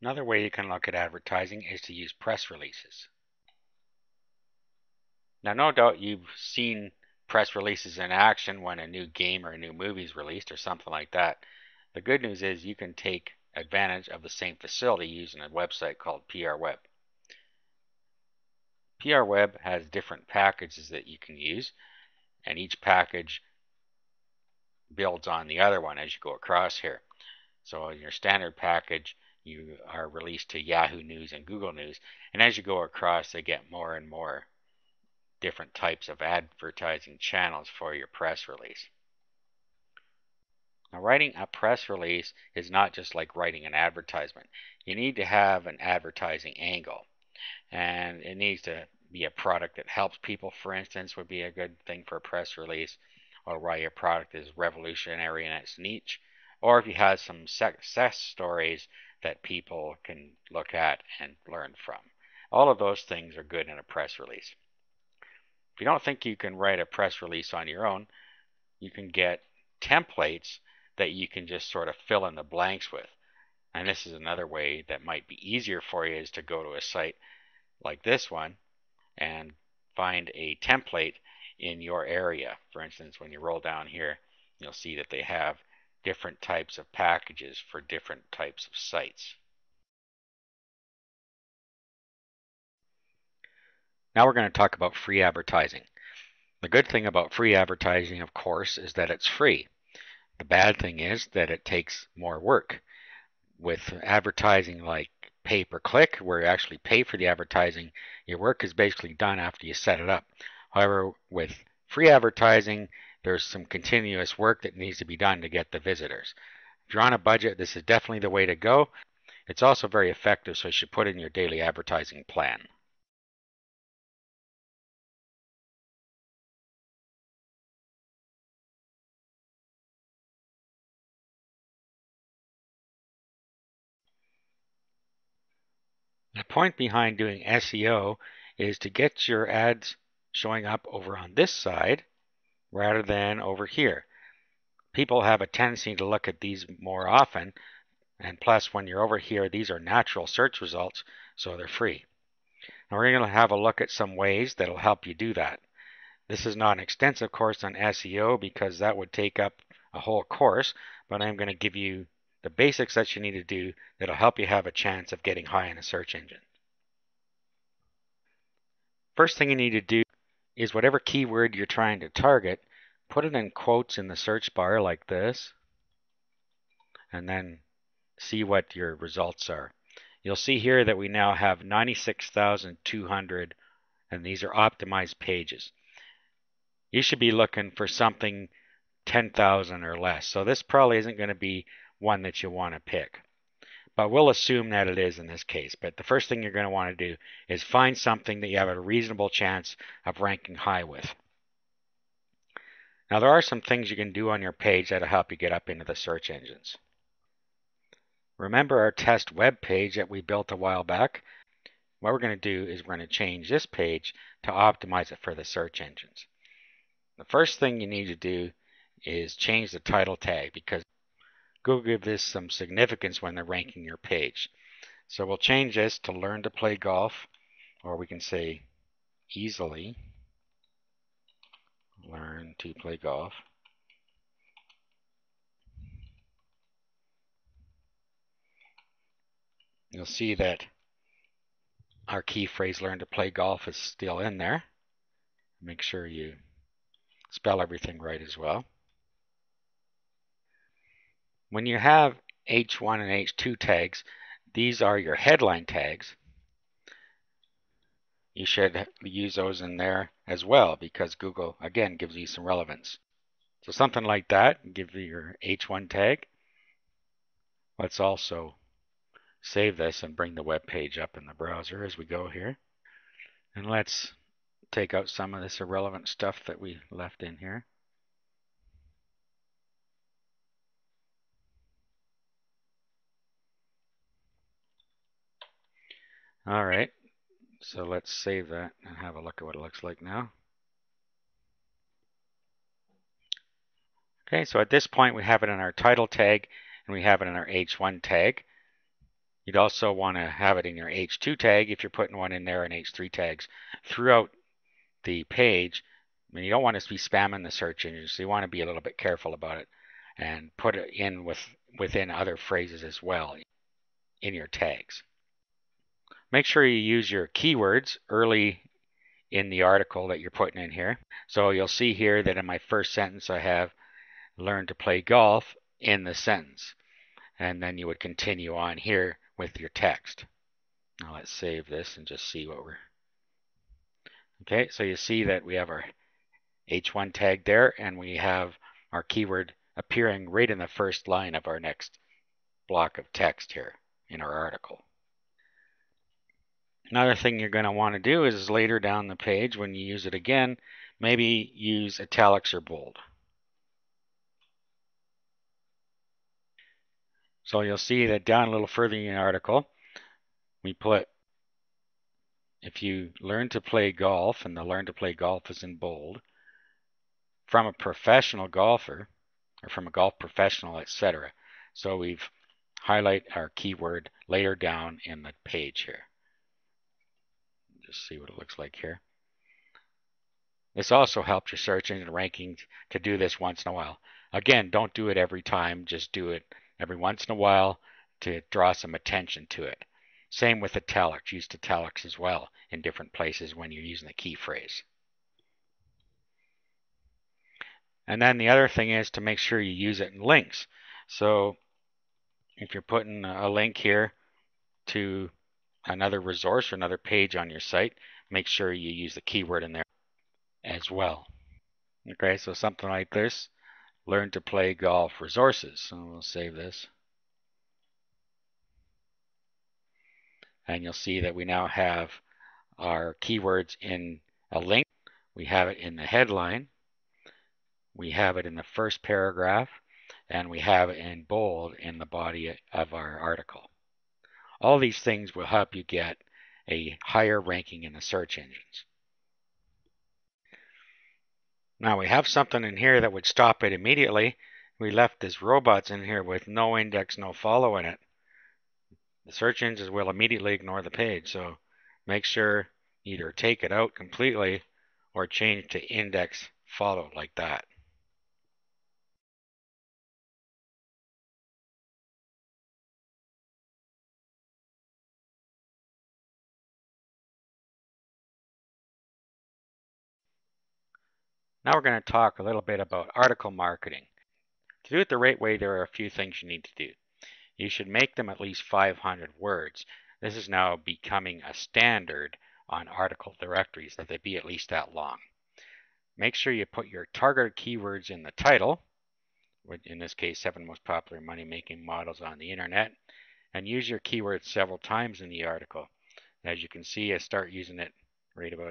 Another way you can look at advertising is to use press releases. Now, no doubt you've seen press releases in action when a new game or a new movie is released or something like that. The good news is you can take advantage of the same facility using a website called PR Web. PR Web has different packages that you can use, and each package builds on the other one as you go across here. So in your standard package, you are released to Yahoo News and Google News, and as you go across, they get more and more different types of advertising channels for your press release. Now, writing a press release is not just like writing an advertisement. You need to have an advertising angle, and it needs to be a product that helps people, for instance, would be a good thing for a press release, or why your product is revolutionary in its niche, or if you have some success stories that people can look at and learn from. All of those things are good in a press release. If you don't think you can write a press release on your own, you can get templates that you can just sort of fill in the blanks with. And this is another way that might be easier for you, is to go to a site like this one and find a template in your area. For instance, when you roll down here, you'll see that they have different types of packages for different types of sites. Now we're going to talk about free advertising. The good thing about free advertising, of course, is that it's free. The bad thing is that it takes more work. With advertising like pay-per-click, where you actually pay for the advertising, your work is basically done after you set it up. However, with free advertising, there's some continuous work that needs to be done to get the visitors. If you're on a budget, this is definitely the way to go. It's also very effective, so you should put it in your daily advertising plan. The point behind doing SEO is to get your ads showing up over on this side rather than over here. People have a tendency to look at these more often, and plus when you're over here, these are natural search results, so they're free. Now we're going to have a look at some ways that'll help you do that. This is not an extensive course on SEO because that would take up a whole course, but I'm going to give you the basics that you need to do that'll help you have a chance of getting high in a search engine. First thing you need to do is whatever keyword you're trying to target, put it in quotes in the search bar like this, and then see what your results are. You'll see here that we now have 96,200, and these are optimized pages. You should be looking for something 10,000 or less. So this probably isn't going to be one that you want to pick. But we'll assume that it is in this case. But the first thing you're going to want to do is find something that you have a reasonable chance of ranking high with. Now there are some things you can do on your page that'll help you get up into the search engines. Remember our test web page that we built a while back? What we're going to do is we're going to change this page to optimize it for the search engines. The first thing you need to do is change the title tag, because Google gives this some significance when they're ranking your page. So we'll change this to learn to play golf, or we can say easily learn to play golf. You'll see that our key phrase learn to play golf is still in there. Make sure you spell everything right as well. When you have H1 and H2 tags, these are your headline tags. You should use those in there as well, because Google, again, gives you some relevance. So something like that, give you your H1 tag. Let's also save this and bring the web page up in the browser as we go here. And let's take out some of this irrelevant stuff that we left in here. All right, so let's save that and have a look at what it looks like now. Okay, so at this point we have it in our title tag and we have it in our H1 tag. You'd also want to have it in your H2 tag if you're putting one in there, and H3 tags throughout the page. I mean, you don't want to be spamming the search engine, so you want to be a little bit careful about it and put it in within other phrases as well in your tags. Make sure you use your keywords early in the article that you're putting in here. So you'll see here that in my first sentence I have learn to play golf in the sentence. And then you would continue on here with your text. Now let's save this and just see what we're... Okay, so you see that we have our H1 tag there, and we have our keyword appearing right in the first line of our next block of text here in our article. Another thing you're going to want to do is later down the page when you use it again, maybe use italics or bold. So you'll see that down a little further in the article, we put, if you learn to play golf, and the learn to play golf is in bold, from a professional golfer, or from a golf professional, etc. So we've highlight our keyword later down in the page here. Just see what it looks like here. This also helps your search engine rankings to do this once in a while. Again, don't do it every time, just do it every once in a while to draw some attention to it. Same with italics. Use italics as well in different places when you're using the key phrase. And then the other thing is to make sure you use it in links. So if you're putting a link here to another resource or another page on your site, make sure you use the keyword in there as well. Okay, so something like this, learn to play golf resources. So we'll save this. And you'll see that we now have our keywords in a link. We have it in the headline. We have it in the first paragraph. And we have it in bold in the body of our article. All these things will help you get a higher ranking in the search engines. Now we have something in here that would stop it immediately. We left this robots in here with no index, no follow in it. The search engines will immediately ignore the page, so make sure either take it out completely or change to index follow like that. Now we're going to talk a little bit about article marketing. To do it the right way, there are a few things you need to do. You should make them at least 500 words. This is now becoming a standard on article directories that they be at least that long. Make sure you put your targeted keywords in the title, in this case 7 most popular money-making models on the internet, and use your keywords several times in the article. As you can see, I start using it right about